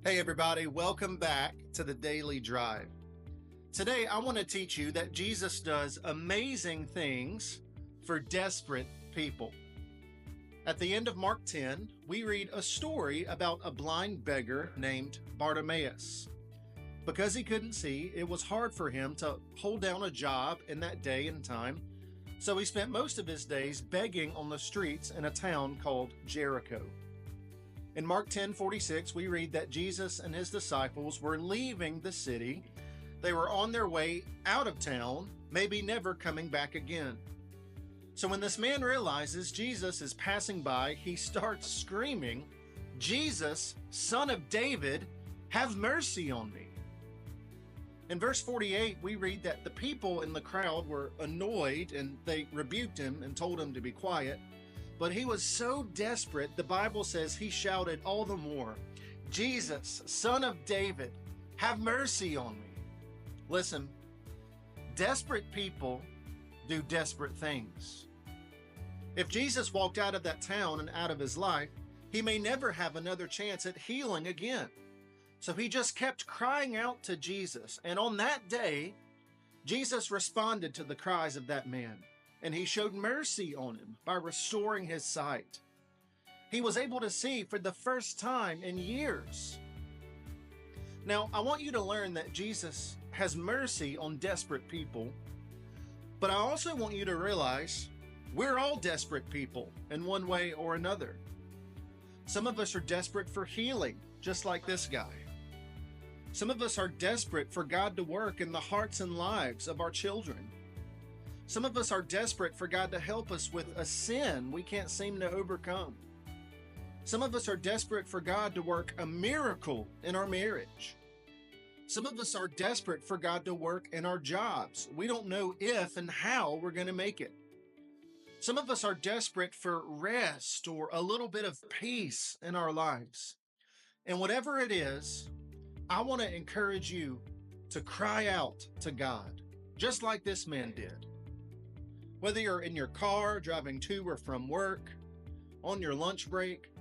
Hey everybody, welcome back to the Daily Drive. Today I want to teach you that Jesus does amazing things for desperate people. At the end of Mark 10, we read a story about a blind beggar named Bartimaeus. Because he couldn't see, it was hard for him to hold down a job in that day and time, so he spent most of his days begging on the streets in a town called Jericho. In Mark 10:46, we read that Jesus and his disciples were leaving the city. They were on their way out of town, maybe never coming back again. So when this man realizes Jesus is passing by, he starts screaming, "Jesus, Son of David, have mercy on me." In verse 48, we read that the people in the crowd were annoyed and they rebuked him and told him to be quiet. But he was so desperate, the Bible says he shouted all the more, "Jesus, Son of David, have mercy on me." Listen, desperate people do desperate things. If Jesus walked out of that town and out of his life, he may never have another chance at healing again. So he just kept crying out to Jesus. And on that day, Jesus responded to the cries of that man. And he showed mercy on him by restoring his sight. He was able to see for the first time in years. Now, I want you to learn that Jesus has mercy on desperate people, but I also want you to realize we're all desperate people in one way or another. Some of us are desperate for healing, just like this guy. Some of us are desperate for God to work in the hearts and lives of our children. Some of us are desperate for God to help us with a sin we can't seem to overcome. Some of us are desperate for God to work a miracle in our marriage. Some of us are desperate for God to work in our jobs. We don't know if and how we're going to make it. Some of us are desperate for rest or a little bit of peace in our lives. And whatever it is, I want to encourage you to cry out to God, just like this man did. Whether you're in your car, driving to or from work, on your lunch break,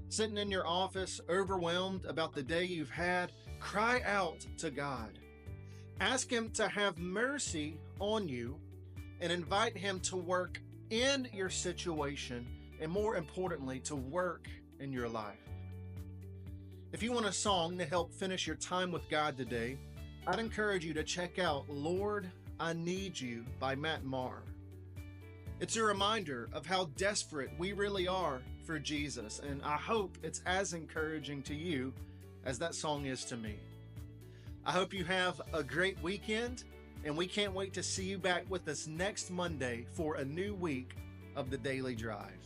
sitting in your office, overwhelmed about the day you've had, cry out to God. Ask Him to have mercy on you and invite Him to work in your situation and, more importantly, to work in your life. If you want a song to help finish your time with God today, I'd encourage you to check out "Lord, I Need You" by Matt Maher. It's a reminder of how desperate we really are for Jesus, and I hope it's as encouraging to you as that song is to me. I hope you have a great weekend, and we can't wait to see you back with us next Monday for a new week of the Daily Drive.